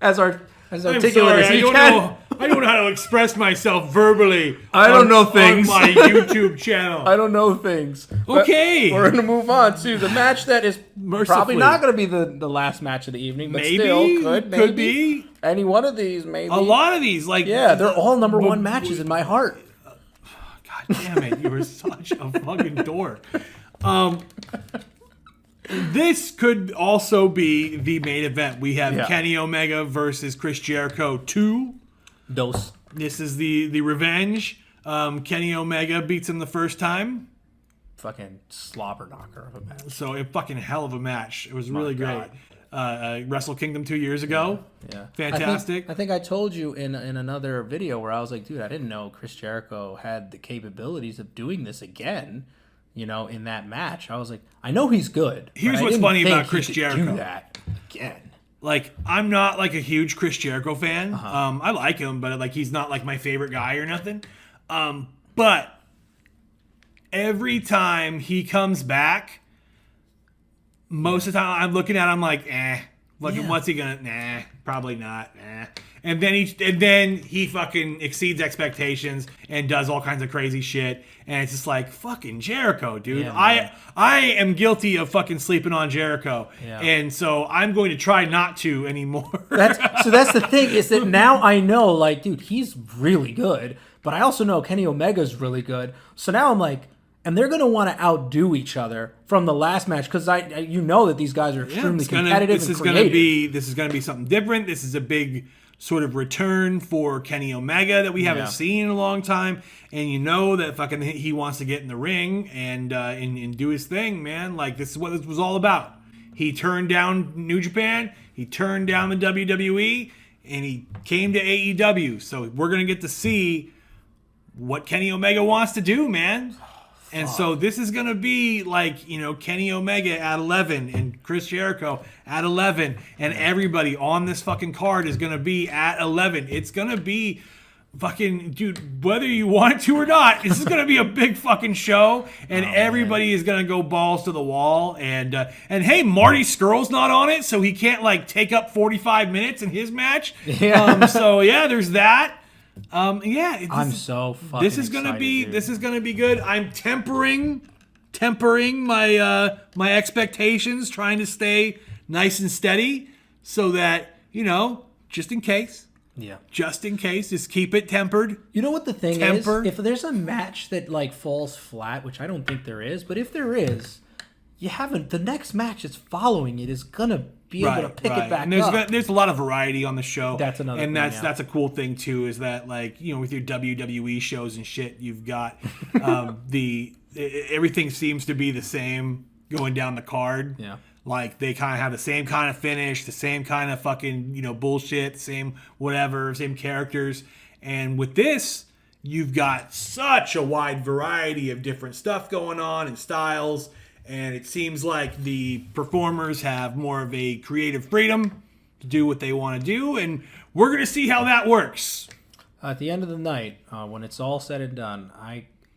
Speaker 1: as articulate as you can.
Speaker 2: I don't know how to express myself verbally.
Speaker 1: I don't know things.
Speaker 2: On my YouTube channel.
Speaker 1: I don't know things.
Speaker 2: Okay.
Speaker 1: But we're going to move on to the match that is probably not going to be the last match of the evening, but still could be. Any one of these, maybe.
Speaker 2: A lot of these.
Speaker 1: They're all number one matches in my heart.
Speaker 2: God damn it. You were such a fucking dork. This could also be the main event. We have Kenny Omega versus Chris Jericho 2.
Speaker 1: Dos.
Speaker 2: This is the revenge. Kenny Omega beats him the first time.
Speaker 1: Fucking slobber knocker of a match.
Speaker 2: So a fucking hell of a match. It was really great. Wrestle Kingdom 2 years ago.
Speaker 1: Yeah.
Speaker 2: Fantastic.
Speaker 1: I think I told you in another video where I was like, dude, I didn't know Chris Jericho had the capabilities of doing this again, in that match. I was like, I know he's good.
Speaker 2: Here's what's funny about Chris
Speaker 1: Do
Speaker 2: Jericho.
Speaker 1: that again.
Speaker 2: Like, I'm not like a huge Chris Jericho fan. I like him, but like he's not like my favorite guy or nothing. But every time he comes back, most of the time I'm looking at him like, what's he gonna? Nah, probably not. Nah. And then he fucking exceeds expectations and does all kinds of crazy shit. And it's just like, fucking Jericho, dude.
Speaker 1: Yeah,
Speaker 2: I am guilty of fucking sleeping on Jericho.
Speaker 1: Yeah.
Speaker 2: And so I'm going to try not to anymore.
Speaker 1: That's the thing, is that now I know, like, dude, he's really good. But I also know Kenny Omega's really good. So now I'm like, and they're going to want to outdo each other from the last match because that these guys are extremely competitive and creative.
Speaker 2: This is going to be something different. This is a big sort of return for Kenny Omega that we haven't seen in a long time, and you know that fucking he wants to get in the ring and do his thing, man. Like, this is what this was all about. He turned down New Japan, he turned down the WWE, and he came to AEW. So we're gonna get to see what Kenny Omega wants to do, man. And so this is going to be like, Kenny Omega at 11 and Chris Jericho at 11. And everybody on this fucking card is going to be at 11. It's going to be fucking, dude, whether you want it to or not, this is going to be a big fucking show. And everybody is going to go balls to the wall. And hey, Marty Scurll's not on it, so he can't like take up 45 minutes in his match.
Speaker 1: Yeah.
Speaker 2: So yeah, there's that.
Speaker 1: I'm so fucking
Speaker 2: This is gonna
Speaker 1: excited,
Speaker 2: be
Speaker 1: dude.
Speaker 2: This is gonna be good. I'm tempering my my expectations, trying to stay nice and steady, so that just in case.
Speaker 1: Yeah.
Speaker 2: Just in case, just keep it tempered.
Speaker 1: You know what the thing
Speaker 2: Temper.
Speaker 1: is? If there's a match that like falls flat, which I don't think there is, but if there is, the next match that's following it is gonna be able to pick it back
Speaker 2: and
Speaker 1: up.
Speaker 2: There's a lot of variety on the show.
Speaker 1: That's another thing,
Speaker 2: that's a cool thing too, is that like, with your WWE shows and shit, you've got everything seems to be the same going down the card.
Speaker 1: Yeah.
Speaker 2: Like, they kind of have the same kind of finish, the same kind of fucking, bullshit, same whatever, same characters. And with this, you've got such a wide variety of different stuff going on and styles. And it seems like the performers have more of a creative freedom to do what they want to do. And we're going to see how that works.
Speaker 1: At the end of the night, when it's all said and done,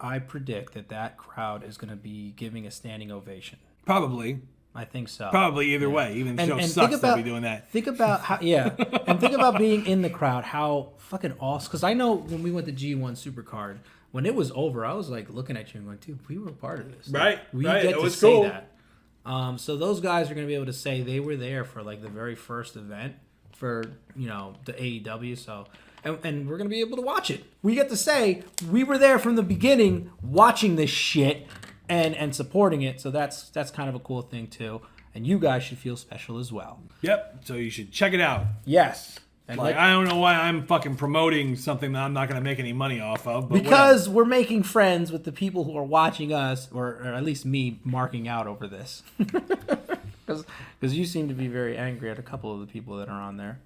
Speaker 1: I predict that crowd is going to be giving a standing ovation.
Speaker 2: Probably.
Speaker 1: I think so.
Speaker 2: Probably either way. Even the show sucks, they'll be doing that.
Speaker 1: Think about how, and think about being in the crowd, how fucking awesome. Because I know when we went to G1 Supercard, when it was over, I was like looking at you and going, dude, we were part of this.
Speaker 2: Right.
Speaker 1: We
Speaker 2: right.
Speaker 1: get
Speaker 2: It
Speaker 1: to
Speaker 2: was
Speaker 1: say
Speaker 2: cool.
Speaker 1: that. So those guys are going to be able to say they were there for like the very first event for, the AEW. So, and we're going to be able to watch it. We get to say we were there from the beginning watching this shit and supporting it. So that's kind of a cool thing too. And you guys should feel special as well.
Speaker 2: Yep. So you should check it out.
Speaker 1: Yes. And
Speaker 2: Like, I don't know why I'm fucking promoting something that I'm not going to make any money off of. But
Speaker 1: because we're making friends with the people who are watching us, or at least me marking out over this. Because you seem to be very angry at a couple of the people that are on there.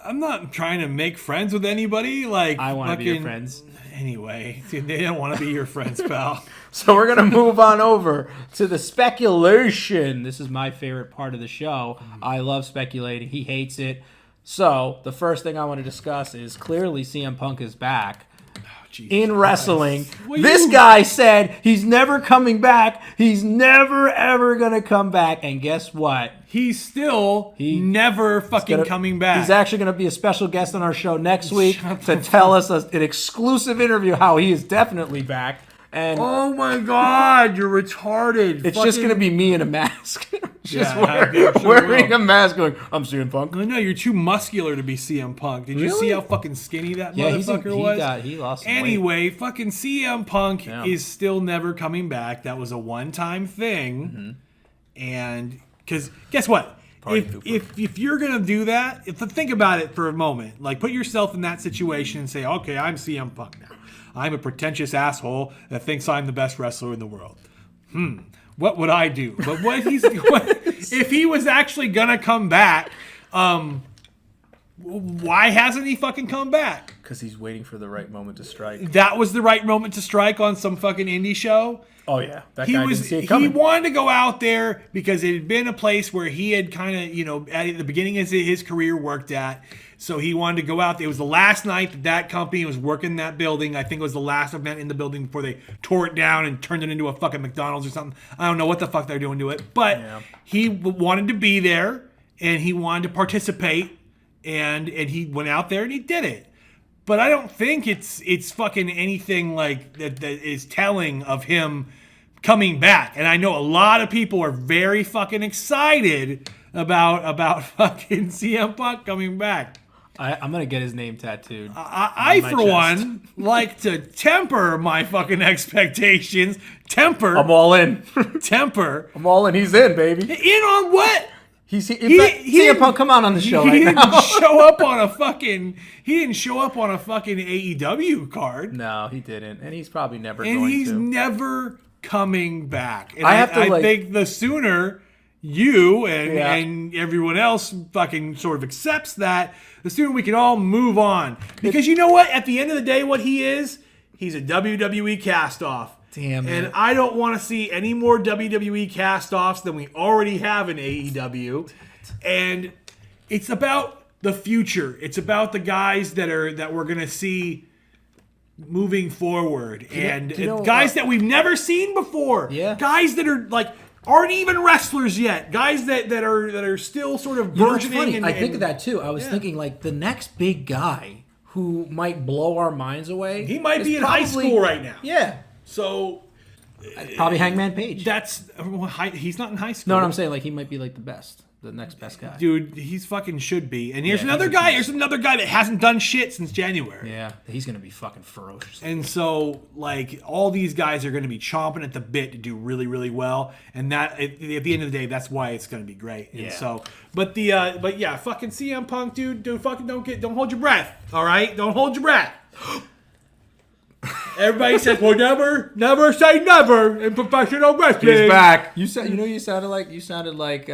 Speaker 2: I'm not trying to make friends with anybody. Like,
Speaker 1: I want to be your friends.
Speaker 2: Anyway, dude, they don't want to be your friends, pal.
Speaker 1: So we're going to move on over to the speculation. This is my favorite part of the show. I love speculating. He hates it. So the first thing I want to discuss is clearly CM Punk is back. In wrestling. This guy said he's never coming back. He's never, ever going to come back. And guess what?
Speaker 2: He's still never fucking coming back.
Speaker 1: He's actually going to be a special guest on our show next week to tell us an exclusive interview how he is definitely back. And
Speaker 2: oh my God, you're retarded.
Speaker 1: It's just going to be me in a mask.
Speaker 2: Sure
Speaker 1: wearing a mask going, I'm CM Punk.
Speaker 2: No, you're too muscular to be CM Punk. Did you see how fucking skinny that motherfucker was?
Speaker 1: He lost some
Speaker 2: anyway, fucking CM Punk is still never coming back. That was a one-time thing. And because guess what? if you're gonna do that, think about it for a moment. Like, put yourself in that situation and say, okay, I'm CM Punk now. I'm a pretentious asshole that thinks I'm the best wrestler in the world. What would I do? But if he was actually gonna come back? Why hasn't he fucking come back?
Speaker 1: Because he's waiting for the right moment to strike.
Speaker 2: That was the right moment to strike on some fucking indie show.
Speaker 1: Oh yeah, that guy didn't see it coming.
Speaker 2: He wanted to go out there because it had been a place where he had kind of, at the beginning of his career worked at. So he wanted to go out there. It was the last night that company was working that building. I think it was the last event in the building before they tore it down and turned it into a fucking McDonald's or something. I don't know what the fuck they're doing to it. But he wanted to be there and he wanted to participate. And he went out there and he did it. But I don't think it's fucking anything like that is telling of him coming back. And I know a lot of people are very fucking excited about fucking CM Punk coming back.
Speaker 1: I'm going to get his name tattooed.
Speaker 2: I for chest. One, like to temper my fucking expectations.
Speaker 1: I'm all in. I'm all in. He's in, baby.
Speaker 2: In on what?
Speaker 1: CM Punk, come on the show right now.
Speaker 2: He didn't show up on a fucking AEW card.
Speaker 1: No, he didn't. And he's probably never
Speaker 2: going to.
Speaker 1: And
Speaker 2: he's never coming back. And
Speaker 1: I
Speaker 2: think the sooner you and everyone else fucking sort of accepts that, the sooner we can all move on. Because you know what? At the end of the day, what he is, he's a WWE cast-off.
Speaker 1: Damn it.
Speaker 2: And I don't want to see any more WWE cast-offs than we already have in AEW. And it's about the future. It's about the guys that we're going to see moving forward. And guys that we've never seen before.
Speaker 1: Yeah.
Speaker 2: Guys that are like aren't even wrestlers yet. Guys that are still sort of burgeoning.
Speaker 1: I think of that too. I was thinking like the next big guy who might blow our minds away.
Speaker 2: He might be in high school right now.
Speaker 1: Yeah.
Speaker 2: So
Speaker 1: probably Hangman Page.
Speaker 2: He's not in high school.
Speaker 1: No, I'm saying like he might be like the next best guy.
Speaker 2: Dude, he's fucking should be. And here's another guy. Here's another guy that hasn't done shit since January.
Speaker 1: Yeah, he's gonna be fucking ferocious.
Speaker 2: And so like all these guys are gonna be chomping at the bit to do really, really well. And that at the end of the day, that's why it's gonna be great.
Speaker 1: Yeah.
Speaker 2: And so, but yeah, fucking CM Punk, dude, fucking don't hold your breath. All right, don't hold your breath. Everybody says, "Well, never say never in professional wrestling."
Speaker 1: He's back. You sounded like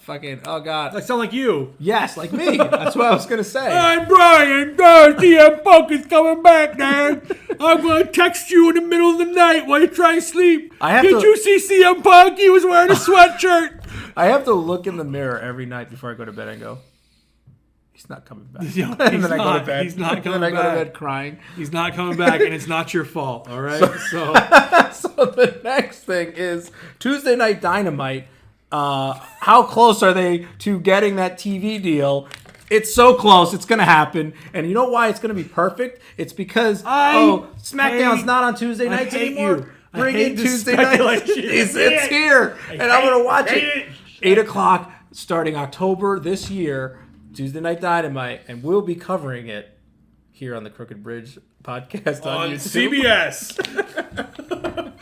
Speaker 1: fucking. Oh God,
Speaker 2: I sound like you.
Speaker 1: Yes, like me. That's what I was gonna say.
Speaker 2: I'm Bryan. CM Punk is coming back, man. I'm gonna text you in the middle of the night while you're trying to sleep. Did you see CM Punk? He was wearing a sweatshirt.
Speaker 1: I have to look in the mirror every night before I go to bed and go, he's not coming back.
Speaker 2: He's
Speaker 1: and then I go to bed.
Speaker 2: He's not coming
Speaker 1: back. And then I go to
Speaker 2: back.
Speaker 1: bed crying.
Speaker 2: He's not coming back, and it's not your fault. All right. So
Speaker 1: the next thing is Tuesday Night Dynamite. How close are they to getting that TV deal? It's so close. It's going to happen. And you know why it's going to be perfect? It's because SmackDown's not on Tuesday nights anymore. Bring in Tuesday nights. It's here. And I'm going to watch it. 8 o'clock starting October this year. Tuesday Night Dynamite, and we'll be covering it here on the Crooked Bridge podcast on YouTube.
Speaker 2: CBS.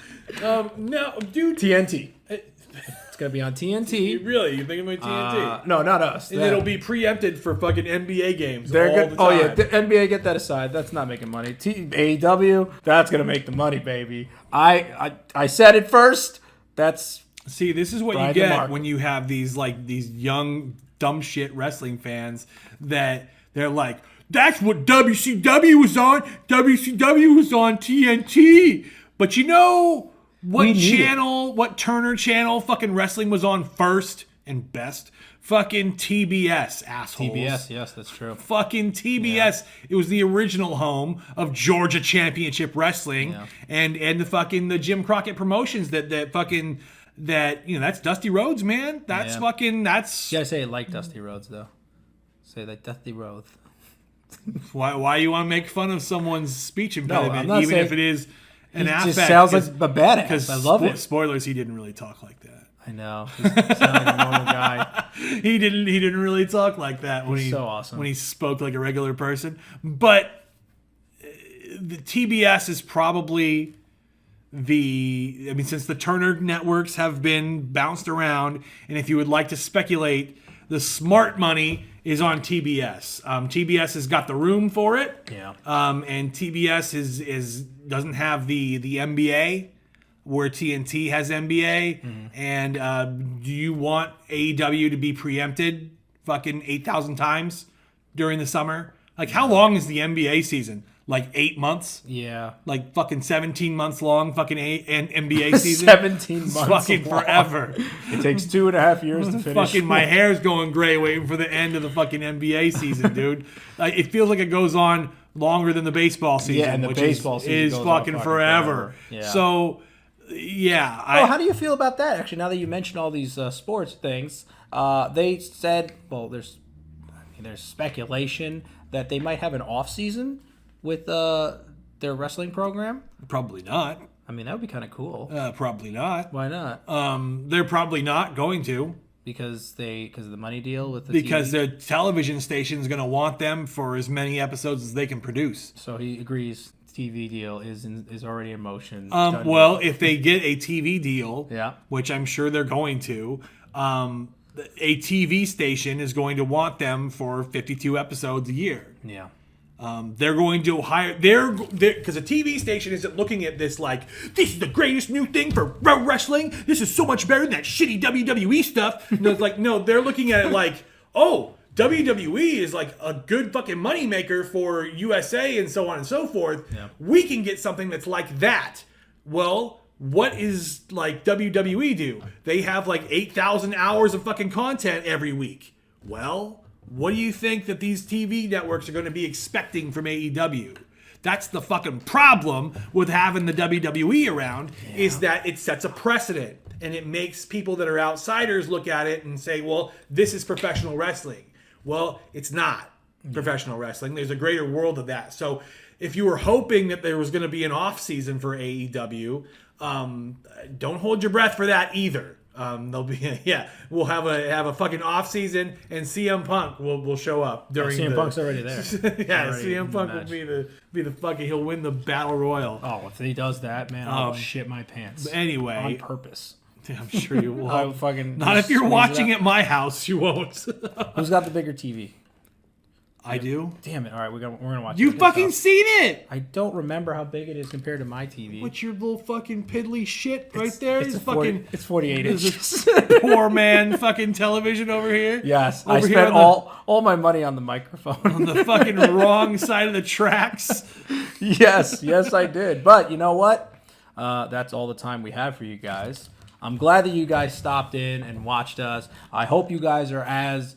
Speaker 2: No, dude.
Speaker 1: TNT. It's gonna be on TNT.
Speaker 2: Really? You think about TNT?
Speaker 1: No, not us.
Speaker 2: And it'll be preempted for fucking NBA games.
Speaker 1: They're
Speaker 2: all
Speaker 1: good.
Speaker 2: the time.
Speaker 1: Oh yeah, the NBA, get that aside. That's not making money. AEW, that's gonna make the money, baby. I said it first.
Speaker 2: See, this is what you get when you have these young dumb shit wrestling fans that they're like, that's what WCW was on. WCW was on TNT. But you know what Turner channel fucking wrestling was on first and best? Fucking TBS, assholes.
Speaker 1: TBS, yes, that's true.
Speaker 2: Fucking TBS. Yeah. It was the original home of Georgia Championship Wrestling and the Jim Crockett Promotions that that's Dusty Rhodes, man. That's fucking. You
Speaker 1: gotta say it like Dusty Rhodes, though. Say like Dusty Rhodes.
Speaker 2: Why you want to make fun of someone's speech impediment, even if it is an affect?
Speaker 1: He just sounds like a badass. I love it.
Speaker 2: Spoilers: he didn't really talk like that.
Speaker 1: I know. He sounds like a normal guy.
Speaker 2: He didn't really talk like that when
Speaker 1: so awesome.
Speaker 2: When he spoke like a regular person. But the TBS is probably since the Turner networks have been bounced around, and if you would like to speculate, The smart money is on TBS. TBS has got the room for it.
Speaker 1: Yeah.
Speaker 2: And TBS doesn't have the NBA where TNT has NBA.
Speaker 1: Mm-hmm.
Speaker 2: And do you want AEW to be preempted fucking 8,000 times during the summer? Like, how long is the NBA season? Like 8 months?
Speaker 1: Yeah.
Speaker 2: Like fucking 17 months long fucking NBA season?
Speaker 1: 17 months
Speaker 2: It's fucking
Speaker 1: long.
Speaker 2: forever.
Speaker 1: It takes 2.5 years to finish.
Speaker 2: Fucking my hair's going gray waiting for the end of the fucking NBA season, dude. It feels like it goes on longer than the baseball season.
Speaker 1: Yeah, and the
Speaker 2: which
Speaker 1: baseball season
Speaker 2: is
Speaker 1: goes
Speaker 2: fucking
Speaker 1: on
Speaker 2: forever.
Speaker 1: Yeah.
Speaker 2: So, yeah.
Speaker 1: How do you feel about that? Actually, now that you mentioned all these sports things, they said, well, there's speculation that they might have an off season with their wrestling program.
Speaker 2: Probably not.
Speaker 1: I mean, that would be kind of cool.
Speaker 2: Probably not.
Speaker 1: Why not?
Speaker 2: They're probably not going to.
Speaker 1: Because of the money deal with the
Speaker 2: Because
Speaker 1: TV?
Speaker 2: their television station is going to want them for as many episodes as they can produce.
Speaker 1: So he agrees. TV deal is already in motion.
Speaker 2: Well, if they get a TV deal,
Speaker 1: Yeah.
Speaker 2: which I'm sure they're going to, a TV station is going to want them for 52 episodes a year.
Speaker 1: Yeah.
Speaker 2: They're going to hire because a TV station isn't looking at this like, this is the greatest new thing for pro wrestling. This is so much better than that shitty WWE stuff. No, it's like, no, they're looking at it like, oh, WWE is like a good fucking moneymaker for USA and so on and so forth.
Speaker 1: Yeah.
Speaker 2: We can get something that's like that. Well, what is like WWE do? They have like 8,000 hours of fucking content every week. Well, what do you think that these TV networks are going to be expecting from AEW? That's the fucking problem with having the WWE around, is that it sets a precedent and it makes people that are outsiders look at it and say, well, this is professional wrestling. Well, it's not professional wrestling. There's a greater world of that. So if you were hoping that there was going to be an off season for AEW, don't hold your breath for that either. There'll be we'll have a fucking off season, and CM Punk will show up during.
Speaker 1: CM Punk's already there.
Speaker 2: CM Punk will be the fucking. He'll win the battle royal.
Speaker 1: Oh, if he does that, man, I'll shit my pants.
Speaker 2: Anyway,
Speaker 1: on purpose.
Speaker 2: I'm sure you will.
Speaker 1: I'll fucking
Speaker 2: Not if you're watching at my house, you won't.
Speaker 1: Who's got the bigger TV?
Speaker 2: I do.
Speaker 1: Damn it! All right, we're gonna watch.
Speaker 2: You fucking seen it?
Speaker 1: I don't remember how big it is compared to my TV.
Speaker 2: What's your little fucking piddly shit right there?
Speaker 1: It's
Speaker 2: fucking.
Speaker 1: It's 48 inches.
Speaker 2: Poor man, fucking television over here.
Speaker 1: Yes,
Speaker 2: over
Speaker 1: I spent all my money on the microphone.
Speaker 2: On the fucking wrong side of the tracks.
Speaker 1: Yes, I did. But you know what? That's all the time we have for you guys. I'm glad that you guys stopped in and watched us. I hope you guys are as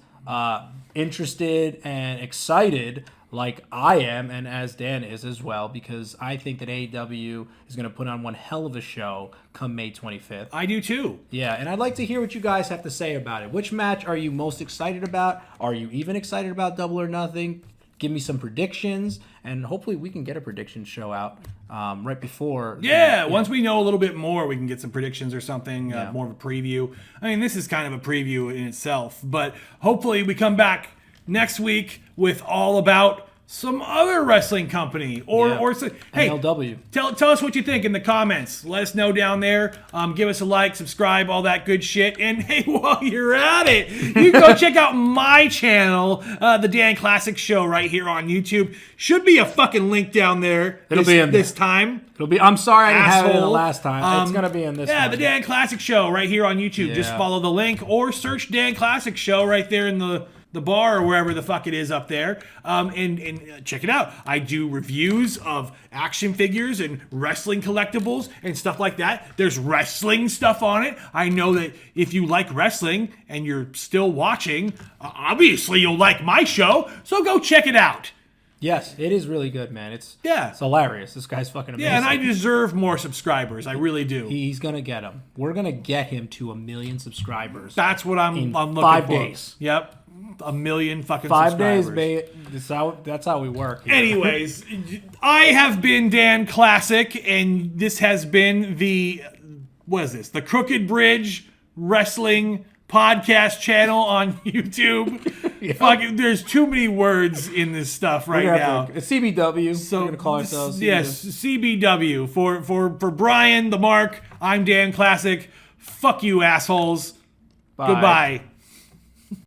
Speaker 1: interested and excited like I am, and as Dan is as well, because I think that AEW is going to put on one hell of a show come May 25th.
Speaker 2: I do too.
Speaker 1: Yeah, and I'd like to hear what you guys have to say about it. Which match are you most excited about? Are you even excited about Double or Nothing? Give me some predictions, and hopefully we can get a prediction show out right before.
Speaker 2: Once we know a little bit more, we can get some predictions or something, more of a preview. I mean, this is kind of a preview in itself, but hopefully we come back next week with all about some other wrestling company or hey,
Speaker 1: MLW.
Speaker 2: Tell us what you think in the comments. Let us know down there. Give us a like, subscribe, all that good shit. And hey, while you're at it, you can go check out my channel, the Dan Classic Show, right here on YouTube. Should be a fucking link down there.
Speaker 1: It'll be in
Speaker 2: this time.
Speaker 1: It'll be. I'm sorry I didn't have it in the
Speaker 2: Asshole.
Speaker 1: last time. It's gonna be in this.
Speaker 2: Yeah,
Speaker 1: one.
Speaker 2: the Dan Classic Show right here on YouTube. Just follow the link or search Dan Classic Show right there in the bar or wherever the fuck it is up there, and check it out. I do reviews of action figures and wrestling collectibles and stuff like that. There's wrestling stuff on it. I know that if you like wrestling and you're still watching, obviously you'll like my show, so go check it out.
Speaker 1: Yes, it is really good, man. It's
Speaker 2: Yeah.
Speaker 1: it's hilarious. This guy's fucking amazing.
Speaker 2: Yeah, and I deserve more subscribers. I really do.
Speaker 1: He's gonna get him. We're gonna get him to 1 million subscribers.
Speaker 2: That's what I'm looking
Speaker 1: 5
Speaker 2: for.
Speaker 1: days.
Speaker 2: Yep. 1 million fucking
Speaker 1: 5 days,
Speaker 2: subscribers.
Speaker 1: babe. That's how we work. here.
Speaker 2: Anyways, I have been Dan Classic, and this has been the Crooked Bridge Wrestling Podcast channel on YouTube. Fucking, there's too many words in this stuff right now.
Speaker 1: It's CBW.
Speaker 2: So
Speaker 1: we're gonna call ourselves.
Speaker 2: yes, CBW for Bryan the Mark. I'm Dan Classic. Fuck you, assholes.
Speaker 1: Bye.
Speaker 2: Goodbye.